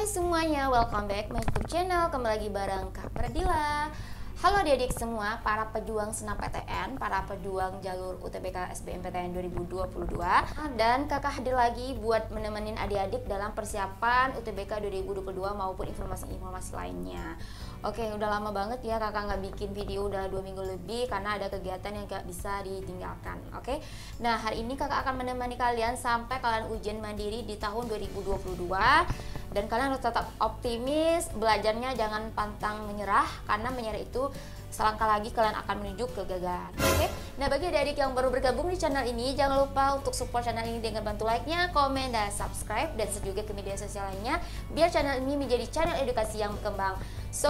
semuanya, welcome back my YouTube channel. Kembali lagi bareng Kak Pradila. Halo adik-adik semua, para pejuang SNMPTN, para pejuang jalur UTBK SBMPTN 2022. Dan kakak hadir lagi buat menemenin adik-adik dalam persiapan UTBK 2022 maupun informasi-informasi lainnya. Oke, udah lama banget ya kakak nggak bikin video, udah 2 minggu lebih karena ada kegiatan yang gak bisa ditinggalkan. Oke, nah hari ini kakak akan menemani kalian sampai kalian ujian mandiri di tahun 2022. Dan kalian harus tetap optimis, belajarnya jangan pantang menyerah, karena menyerah itu selangkah lagi kalian akan menuju kegagalan. Oke? Nah, bagi adik-adik yang baru bergabung di channel ini, jangan lupa untuk support channel ini dengan bantu like-nya, komen, dan subscribe, dan share juga ke media sosial lainnya, biar channel ini menjadi channel edukasi yang berkembang. So,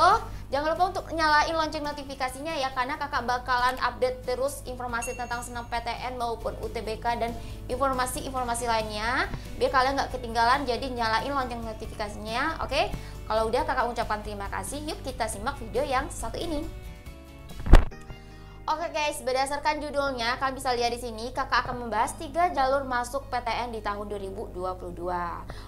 jangan lupa untuk nyalain lonceng notifikasinya ya, karena kakak bakalan update terus informasi tentang SNMPTN maupun UTBK dan informasi-informasi lainnya, biar kalian nggak ketinggalan. Jadi nyalain lonceng notifikasinya, oke? Kalau udah kakak ucapkan terima kasih. Yuk kita simak video yang satu ini. Oke guys, berdasarkan judulnya kalian bisa lihat di sini, kakak akan membahas 3 jalur masuk PTN di tahun 2022.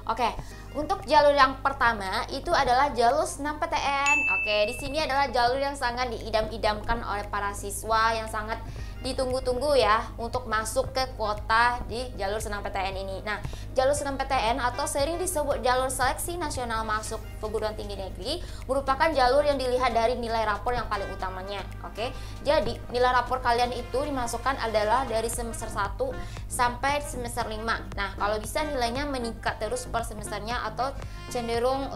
Oke, untuk jalur yang pertama itu adalah jalur SNMPTN. Oke, di sini adalah jalur yang sangat diidam-idamkan oleh para siswa, yang sangat ditunggu-tunggu ya untuk masuk ke kuota di jalur SNMPTN ini. Nah, jalur SNMPTN atau sering disebut jalur seleksi nasional masuk perguruan tinggi negeri merupakan jalur yang dilihat dari nilai rapor yang paling utamanya. Oke, jadi nilai rapor kalian itu dimasukkan adalah dari semester 1 sampai semester 5. Nah, kalau bisa nilainya meningkat terus per semesternya atau cenderung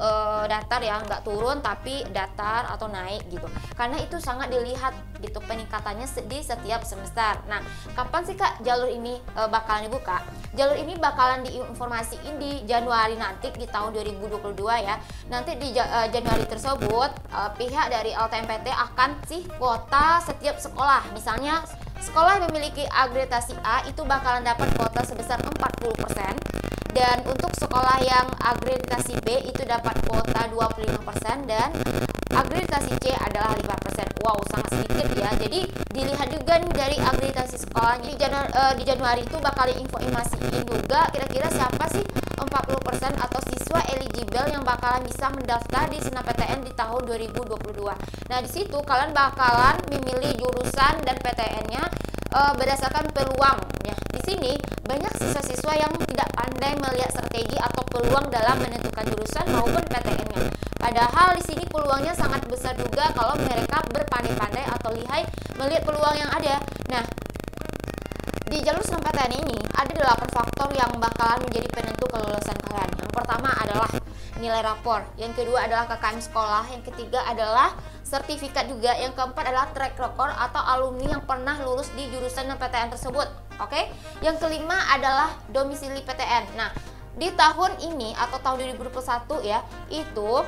datar ya, nggak turun tapi datar atau naik gitu. Karena itu sangat dilihat gitu peningkatannya di setiap semester. Nah, kapan sih Kak jalur ini bakalan dibuka? Jalur ini bakalan diinformasiin di Januari nanti di tahun 2022 ya. Nanti di Januari tersebut pihak dari LTMPT akan sih kuota setiap sekolah. Misalnya sekolah yang memiliki akreditasi A itu bakalan dapat kuota sebesar 40%. Dan untuk sekolah yang akreditasi B itu dapat kuota 25% dan akreditasi C adalah 5%. Wow, sangat sedikit ya. Jadi dilihat juga nih dari akreditasi sekolahnya. Di Januari itu bakal informasiin juga kira-kira siapa sih 40% atau siswa eligible yang bakalan bisa mendaftar di SNMPTN di tahun 2022. Nah, di situ kalian bakalan memilih jurusan dan PTN-nya berdasarkan peluang ya. Di sini banyak siswa-siswa yang tidak pandai melihat strategi atau peluang dalam menentukan jurusan maupun PTN-nya. Padahal di sini peluangnya sangat besar juga kalau mereka berpandai-pandai atau lihai melihat peluang yang ada. Nah, di jalur SNMPTN ini ada 8 faktor yang bakalan menjadi penentu kelulusan kalian. Yang pertama adalah nilai rapor, yang kedua adalah KKM sekolah, yang ketiga adalah sertifikat juga, yang keempat adalah track record atau alumni yang pernah lulus di jurusan PTN tersebut. Oke, yang kelima adalah domisili PTN. Nah, di tahun ini atau tahun 2021 ya, itu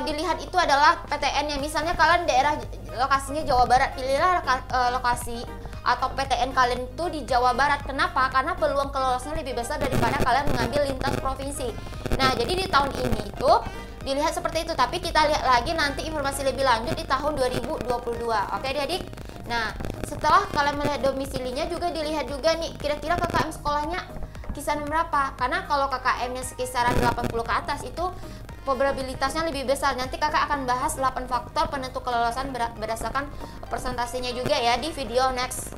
dilihat itu adalah PTN yang misalnya kalian daerah lokasinya Jawa Barat, pilihlah lokasi atau PTN kalian itu di Jawa Barat. Kenapa? Karena peluang kelulusannya lebih besar daripada kalian mengambil lintas provinsi. Nah, jadi di tahun ini itu dilihat seperti itu, tapi kita lihat lagi nanti informasi lebih lanjut di tahun 2022. Oke adik-adik? Nah, setelah kalian melihat domisilinya juga dilihat juga nih kira-kira KKM sekolahnya kisaran berapa. Karena kalau KKM-nya sekisaran 80 ke atas itu probabilitasnya lebih besar. Nanti kakak akan bahas 8 faktor penentu kelulusan berdasarkan presentasinya juga ya di video next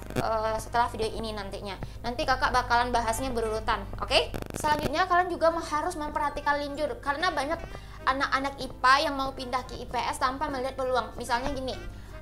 setelah video ini nantinya. Nanti kakak bakalan bahasnya berurutan. Oke? Selanjutnya kalian juga harus memperhatikan linjur, karena banyak anak-anak IPA yang mau pindah ke IPS tanpa melihat peluang. Misalnya gini,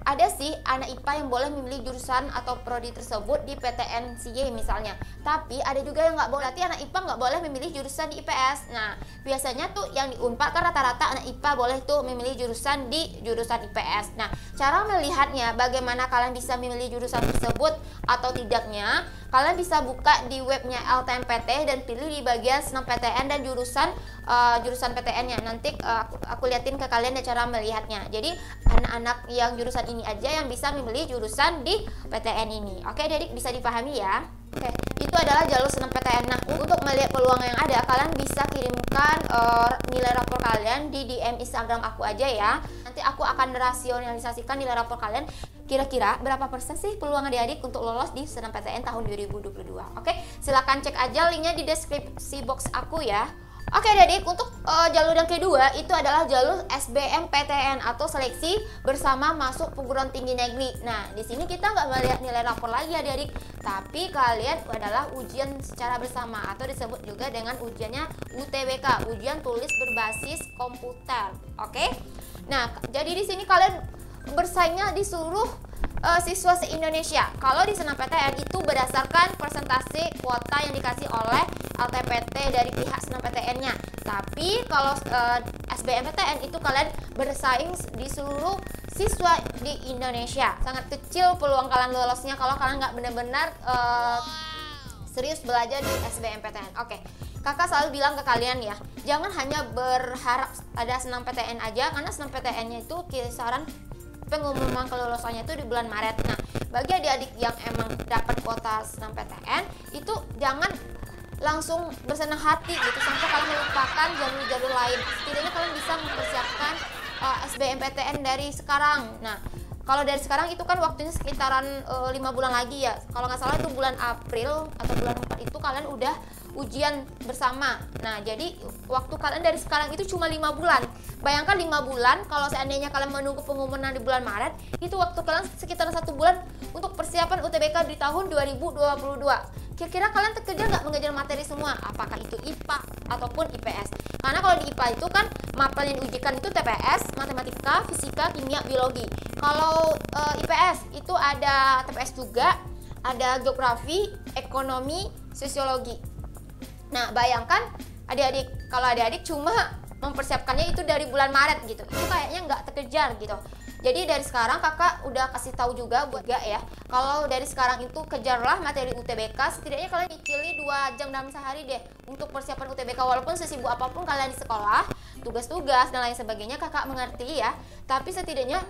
ada sih anak IPA yang boleh memilih jurusan atau prodi tersebut di PTN CY misalnya, tapi ada juga yang nggak boleh. Berarti anak IPA nggak boleh memilih jurusan di IPS. Nah, biasanya tuh yang di Unpad kan rata-rata anak IPA boleh tuh memilih jurusan di jurusan IPS. Nah, cara melihatnya bagaimana kalian bisa memilih jurusan tersebut atau tidaknya, kalian bisa buka di webnya LTMPT dan pilih di bagian SNMPTN dan jurusan PTN-nya. Nanti aku liatin ke kalian cara melihatnya. Jadi anak-anak yang jurusan ini aja yang bisa memilih jurusan di PTN ini. Oke adik-adik, bisa dipahami ya? Oke, itu adalah jalur SNMPTN. Nah, untuk melihat peluang yang ada, kalian bisa kirimkan nilai rapor kalian di DM Instagram aku aja ya. Nanti aku akan rasionalisasikan nilai rapor kalian. Kira-kira berapa persen sih peluang adik-adik untuk lolos di SNMPTN tahun 2022. Oke, silahkan cek aja linknya di deskripsi box aku ya. Oke adik, untuk jalur yang kedua itu adalah jalur SBMPTN atau seleksi bersama masuk perguruan tinggi negeri. Nah, di sini kita nggak melihat nilai rapor lagi adik-adik, tapi kalian adalah ujian secara bersama atau disebut juga dengan ujiannya UTBK, ujian tulis berbasis komputer. Oke? Nah, jadi di sini kalian bersaingnya di seluruh siswa se-Indonesia. Kalau di SNMPTN itu berdasarkan persentase kuota yang dikasih oleh LTPT dari pihak SNMPTN-nya. Tapi kalau SBMPTN itu kalian bersaing di seluruh siswa di Indonesia. Sangat kecil peluang kalian lolosnya kalau kalian nggak benar-benar serius belajar di SBMPTN. Oke. Kakak selalu bilang ke kalian ya, jangan hanya berharap ada SNMPTN aja, karena SNMPTN-nya itu kisaran pengumuman kelulusannya itu di bulan Maret. Nah, bagi adik-adik yang emang dapat kuota SNMPTN itu jangan langsung bersenang hati gitu sampai kalian melupakan jalur-jalur lain. Setidaknya kalian bisa mempersiapkan SBMPTN dari sekarang. Nah, kalau dari sekarang itu kan waktunya sekitaran 5 bulan lagi ya. Kalau nggak salah itu bulan April atau bulan 4 itu kalian udah ujian bersama. Nah, jadi waktu kalian dari sekarang itu cuma 5 bulan. Bayangkan 5 bulan kalau seandainya kalian menunggu pengumuman di bulan Maret, itu waktu kalian sekitar 1 bulan untuk persiapan UTBK di tahun 2022. Kira-kira kalian terkejar nggak mengejar materi semua? Apakah itu IPA ataupun IPS? Karena kalau di IPA itu kan mapel yang diujikan itu TPS, matematika, fisika, kimia, biologi. Kalau IPS itu ada TPS juga, ada geografi, ekonomi, sosiologi. Nah, bayangkan adik-adik, kalau adik-adik cuma mempersiapkannya itu dari bulan Maret gitu, itu kayaknya nggak terkejar gitu. Jadi dari sekarang kakak udah kasih tahu juga buat gak ya, kalau dari sekarang itu kejarlah materi UTBK, setidaknya kalian cicili 2 jam dalam sehari deh untuk persiapan UTBK. Walaupun sesibuk apapun kalian di sekolah, tugas-tugas dan lain sebagainya kakak mengerti ya, tapi setidaknya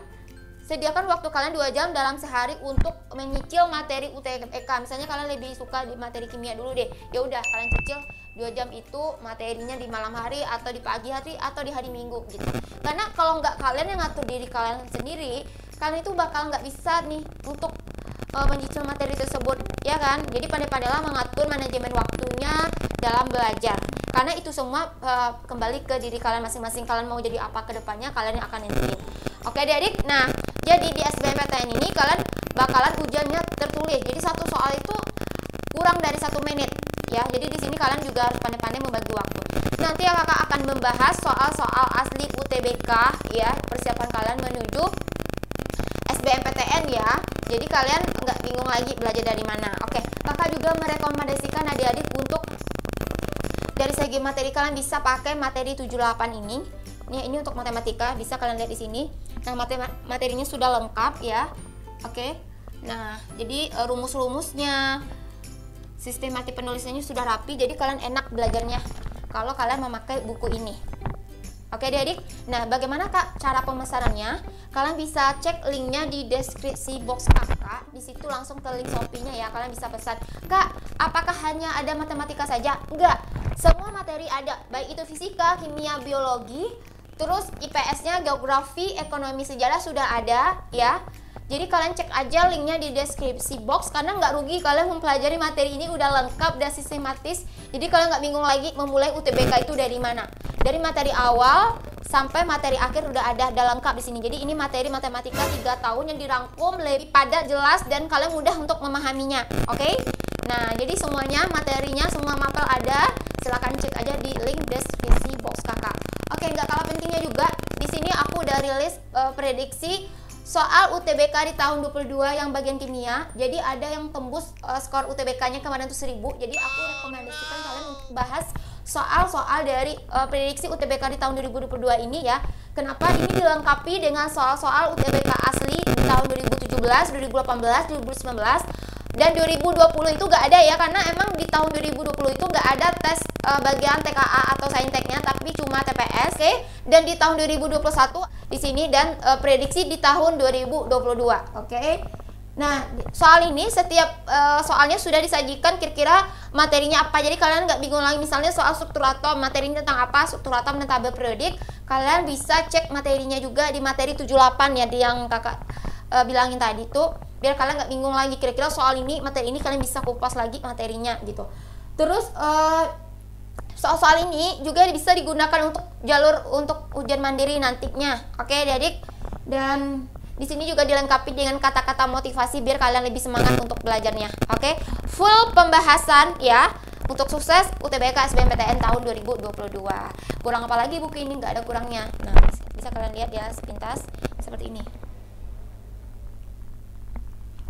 sediakan waktu kalian 2 jam dalam sehari untuk menyicil materi UTBK. Misalnya kalian lebih suka di materi kimia dulu deh, ya udah kalian cicil 2 jam itu materinya di malam hari atau di pagi hari atau di hari Minggu gitu. Karena kalau nggak kalian yang ngatur diri kalian sendiri, kalian itu bakal nggak bisa nih untuk menyicil materi tersebut, ya kan? Jadi pandai-pandailah mengatur manajemen waktunya dalam belajar. Karena itu semua kembali ke diri kalian masing-masing. Kalian mau jadi apa ke depannya, kalian yang akan nentuin. Oke adik-adik, nah jadi di SBMPTN ini kalian bakalan ujiannya tertulis. Jadi satu soal itu kurang dari 1 menit ya. Jadi di sini kalian juga harus pandai-pandai membagi waktu. Nanti ya kakak akan membahas soal-soal asli UTBK ya, persiapan kalian menuju SBMPTN ya. Jadi kalian nggak bingung lagi belajar dari mana. Oke, kakak juga merekomendasikan adik-adik untuk dari segi materi kalian bisa pakai materi 78 ini. Ini untuk matematika, bisa kalian lihat di sini. Nah, materinya sudah lengkap ya. Oke. Nah, jadi rumus-rumusnya, sistematik penulisannya sudah rapi, jadi kalian enak belajarnya kalau kalian memakai buku ini. Oke adik-adik, nah bagaimana kak cara pemesanannya? Kalian bisa cek linknya di deskripsi box kakak. Di situ langsung ke link Shopee-nya ya, kalian bisa pesan. Kak, apakah hanya ada matematika saja? Enggak, semua materi ada, baik itu fisika, kimia, biologi, terus IPS-nya, geografi, ekonomi, sejarah sudah ada ya. Jadi kalian cek aja linknya di deskripsi box, karena nggak rugi kalian mempelajari materi ini udah lengkap dan sistematis. Jadi kalian nggak bingung lagi memulai UTBK itu dari mana. Dari materi awal sampai materi akhir udah lengkap di sini. Jadi ini materi matematika 3 tahun yang dirangkum lebih padat, jelas, dan kalian mudah untuk memahaminya. Oke? Nah, jadi semuanya materinya, semua mapel ada. Silahkan cek aja di link deskripsi box kakak. Oke, nggak kalah pentingnya juga, di sini aku udah rilis prediksi soal UTBK di tahun 22 yang bagian kimia. Jadi ada yang tembus skor UTBK-nya kemarin tuh 1000. Jadi aku rekomendasikan kalian untuk bahas soal-soal dari prediksi UTBK di tahun 2022 ini ya. Kenapa ini dilengkapi dengan soal-soal UTBK asli di tahun 2017, 2018, 2019 dan 2020 itu gak ada ya, karena emang di tahun 2020 itu gak ada tes bagian TKA atau sainteknya, tapi cuma TPS. Oke? Dan di tahun 2021 di sini, dan prediksi di tahun 2022. Oke? Nah, soal ini setiap soalnya sudah disajikan kira-kira materinya apa. Jadi kalian nggak bingung lagi, misalnya soal struktur atom, materinya tentang apa, struktur atom dan tabel periodik. Kalian bisa cek materinya juga di materi 78 ya, di yang kakak bilangin tadi tuh, biar kalian nggak bingung lagi kira-kira soal ini, materi ini kalian bisa kupas lagi materinya gitu. Terus soal-soal ini juga bisa digunakan untuk jalur untuk ujian mandiri nantinya. Oke, adik. Dan di sini juga dilengkapi dengan kata-kata motivasi biar kalian lebih semangat untuk belajarnya. Oke, full pembahasan ya untuk sukses UTBK SBMPTN tahun 2022. Kurang apa lagi buku ini, nggak ada kurangnya. Nah, bisa kalian lihat ya sepintas seperti ini.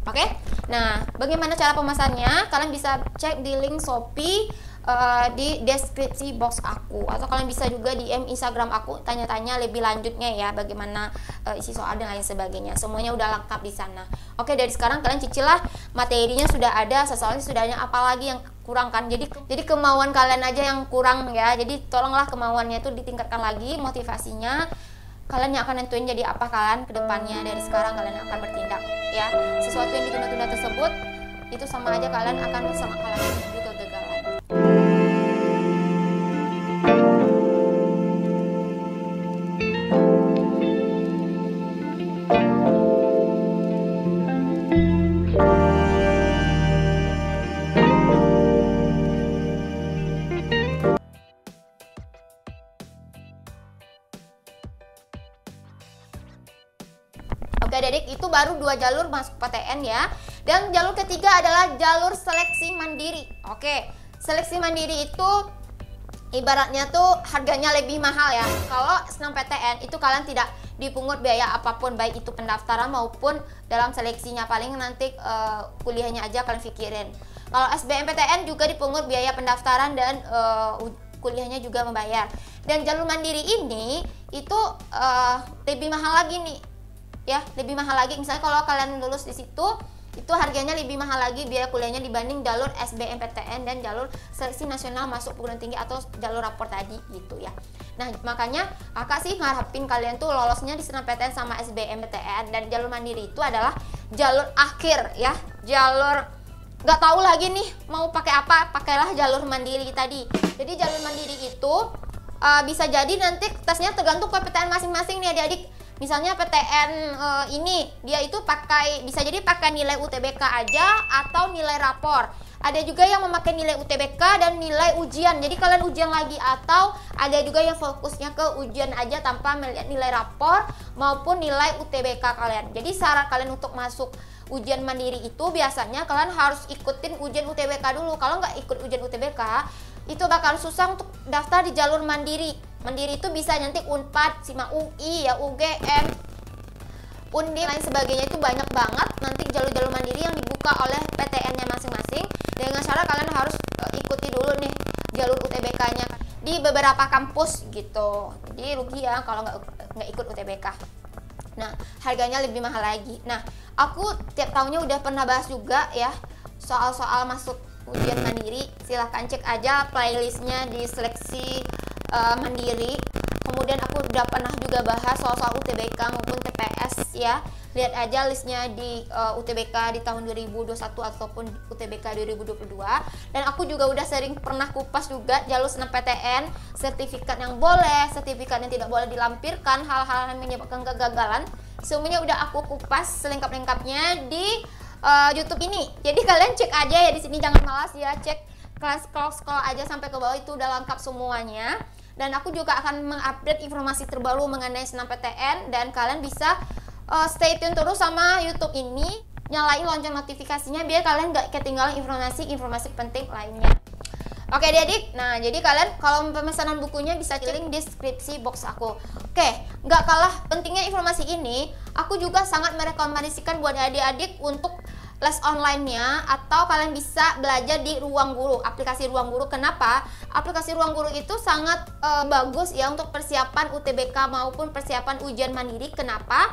Oke, nah bagaimana cara pemesannya? Kalian bisa cek di link Shopee di deskripsi box aku, atau kalian bisa juga DM Instagram aku tanya-tanya lebih lanjutnya ya bagaimana isi soal dan lain sebagainya. Semuanya udah lengkap di sana. Oke, dari sekarang kalian cicilah, materinya sudah ada, soalnya sudah ada, apalagi yang kurang kan. Jadi kemauan kalian aja yang kurang ya. Jadi tolonglah kemauannya itu ditingkatkan lagi, motivasinya. Kalian yang akan nentuin jadi apa kalian ke depannya. Dari sekarang kalian akan bertindak ya. Sesuatu yang ditunda-tunda tersebut itu sama aja kalian akan selangkah lagi menuju kegagalan. Oke adik, itu baru 2 jalur masuk PTN ya. Dan jalur ketiga adalah jalur seleksi mandiri. Oke, seleksi mandiri itu ibaratnya tuh harganya lebih mahal ya. Kalau senam PTN itu kalian tidak dipungut biaya apapun, baik itu pendaftaran maupun dalam seleksinya. Paling nanti kuliahnya aja kalian pikirin. Kalau SBMPTN juga dipungut biaya pendaftaran dan kuliahnya juga membayar. Dan jalur mandiri ini itu lebih mahal lagi nih. Ya, lebih mahal lagi. Misalnya kalau kalian lulus di situ, itu harganya lebih mahal lagi biaya kuliahnya dibanding jalur SBMPTN dan jalur seleksi nasional masuk perguruan tinggi atau jalur rapor tadi gitu ya. Nah, makanya kakak sih ngarepin kalian tuh lolosnya di SNMPTN sama SBMPTN, dan jalur mandiri itu adalah jalur akhir ya. Jalur nggak tahu lagi nih mau pakai apa, pakailah jalur mandiri tadi. Jadi jalur mandiri itu bisa jadi nanti tesnya tergantung ke PTN masing-masing nih adik-adik. Misalnya PTN ini dia itu bisa jadi pakai nilai UTBK aja atau nilai rapor. Ada juga yang memakai nilai UTBK dan nilai ujian. Jadi kalian ujian lagi, atau ada juga yang fokusnya ke ujian aja tanpa melihat nilai rapor maupun nilai UTBK kalian. Jadi syarat kalian untuk masuk ujian mandiri itu biasanya kalian harus ikutin ujian UTBK dulu. Kalau nggak ikut ujian UTBK itu bakal susah untuk daftar di jalur mandiri. Mandiri itu bisa nanti Unpad, SIMA UI ya, UGM, Undip, lain sebagainya, itu banyak banget nanti jalur-jalur mandiri yang dibuka oleh PTN-nya masing-masing. Dengan syarat kalian harus ikuti dulu nih jalur UTBK-nya di beberapa kampus gitu. Jadi rugi ya kalau nggak ikut UTBK. Nah, harganya lebih mahal lagi. Nah, aku tiap tahunnya udah pernah bahas juga ya soal-soal masuk ujian mandiri. Silahkan cek aja playlistnya di seleksi mandiri. Kemudian aku udah pernah juga bahas soal UTBK maupun TPS ya. Lihat aja listnya di UTBK di tahun 2021 ataupun UTBK 2022. Dan aku juga udah sering pernah kupas juga jalur SNMPTN, sertifikat yang boleh, sertifikat yang tidak boleh dilampirkan, hal-hal yang menyebabkan kegagalan. Semuanya udah aku kupas selengkap-lengkapnya di YouTube ini. Jadi kalian cek aja ya di sini, jangan malas ya, cek kelas scroll aja sampai ke bawah, itu udah lengkap semuanya. Dan aku juga akan mengupdate informasi terbaru mengenai SNMPTN, dan kalian bisa stay tune terus sama YouTube ini, nyalain lonceng notifikasinya biar kalian gak ketinggalan informasi penting lainnya. Oke adik, nah jadi kalian kalau pemesanan bukunya bisa cek link deskripsi box aku. Oke, gak kalah pentingnya informasi ini, aku juga sangat merekomendasikan buat adik-adik untuk les online-nya, atau kalian bisa belajar di Ruang Guru, aplikasi Ruang Guru. Kenapa? Aplikasi Ruang Guru itu sangat bagus ya untuk persiapan UTBK maupun persiapan ujian mandiri. Kenapa?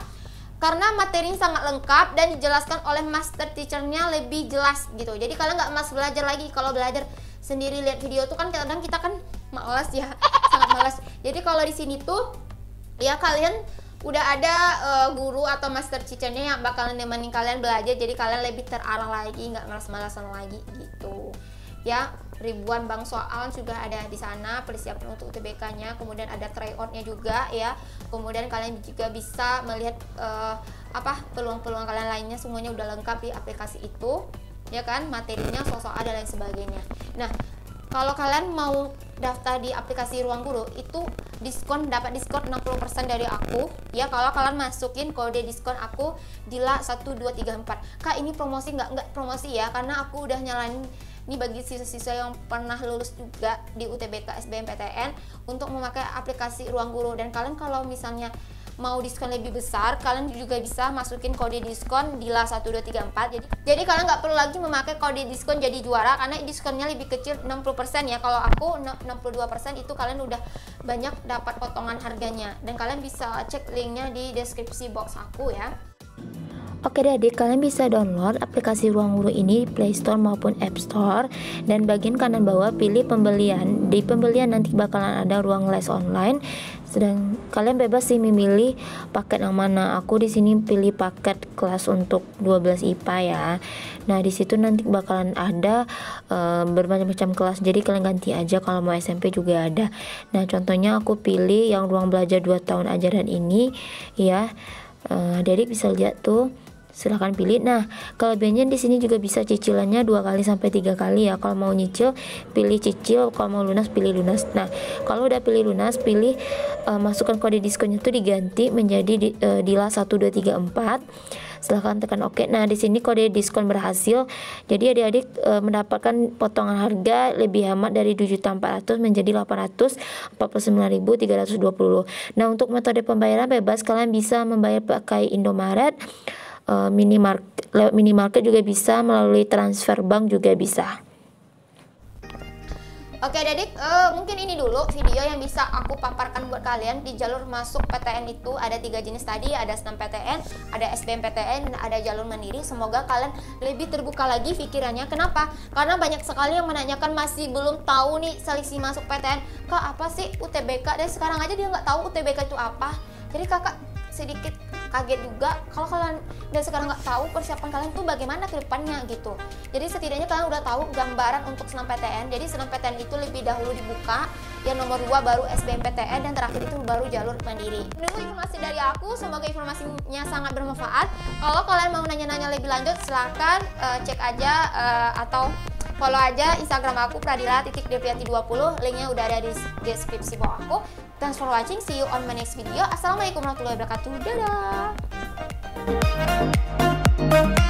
Karena materinya sangat lengkap dan dijelaskan oleh master teacher-nya lebih jelas gitu. Jadi kalian nggak mas belajar lagi. Kalau belajar sendiri lihat video tuh kan kadang kita kan malas ya, sangat malas. Jadi kalau di sini tuh ya kalian udah ada guru atau master teacher-nya yang bakalan nemenin kalian belajar, jadi kalian lebih terarah lagi, nggak malas-malasan lagi gitu ya. Ribuan bank soal juga ada di sana, persiapan untuk UTBK-nya, kemudian ada try out-nya juga ya. Kemudian kalian juga bisa melihat peluang-peluang kalian lainnya, semuanya udah lengkap di aplikasi itu ya kan, materinya, soal-soal dan lain sebagainya. Nah, kalau kalian mau daftar di aplikasi Ruang Guru itu dapat diskon 60% dari aku ya, kalau kalian masukin kode diskon aku Dila1234. Kak, ini promosi nggak promosi ya, karena aku udah nyalain ini bagi siswa-siswa yang pernah lulus juga di UTBK SBMPTN untuk memakai aplikasi Ruang Guru. Dan kalian kalau misalnya mau diskon lebih besar, kalian juga bisa masukin kode diskon Dila1234. Jadi kalian nggak perlu lagi memakai kode diskon jadi juara, karena diskonnya lebih kecil 60% ya. Kalau aku 62%, itu kalian udah banyak dapat potongan harganya. Dan kalian bisa cek linknya di deskripsi box aku ya. Oke deh adik, kalian bisa download aplikasi Ruang Guru ini di Play Store maupun App Store, dan bagian kanan bawah pilih pembelian. Di pembelian nanti bakalan ada ruang les online, sedang kalian bebas sih memilih paket yang mana. Aku di sini pilih paket kelas untuk 12 IPA ya. Nah di situ nanti bakalan ada bermacam-macam kelas, jadi kalian ganti aja, kalau mau SMP juga ada. Nah contohnya aku pilih yang ruang belajar 2 tahun ajaran ini ya. Jadi bisa lihat tuh, silahkan pilih. Nah kelebihannya di sini juga bisa cicilannya 2 kali sampai 3 kali ya. Kalau mau nyicil pilih cicil, kalau mau lunas pilih lunas. Nah kalau udah pilih lunas, pilih masukkan kode diskonnya tuh diganti menjadi Dila1234. Silahkan tekan oke. Nah di sini kode diskon berhasil, jadi adik-adik mendapatkan potongan harga lebih hemat dari 7.400 menjadi 849.320. Nah untuk metode pembayaran bebas, kalian bisa membayar pakai Indomaret, minimarket juga bisa, melalui transfer bank juga bisa. Oke adik, mungkin ini dulu video yang bisa aku paparkan buat kalian. Di jalur masuk PTN itu ada 3 jenis tadi, ada SNMPTN, ada SBMPTN, dan ada jalur mandiri. Semoga kalian lebih terbuka lagi pikirannya. Kenapa? Karena banyak sekali yang menanyakan masih belum tahu nih seleksi masuk PTN. Kak, apa sih UTBK? Dan sekarang aja dia nggak tahu UTBK itu apa. Jadi kakak sedikit kaget juga kalau kalian dan sekarang nggak tahu persiapan kalian tuh bagaimana ke depannya gitu. Jadi setidaknya kalian udah tahu gambaran untuk SNMPTN. Jadi SNMPTN itu lebih dahulu dibuka, yang nomor 2 baru SBMPTN, dan terakhir itu baru jalur mandiri. Menunggu informasi dari aku, semoga informasinya sangat bermanfaat. Kalau kalian mau nanya-nanya lebih lanjut, silahkan cek aja atau follow aja Instagram aku pradila_deviati20. Linknya udah ada di deskripsi bawah aku. Thanks for watching, see you on my next video. Assalamualaikum warahmatullahi wabarakatuh. Dadah.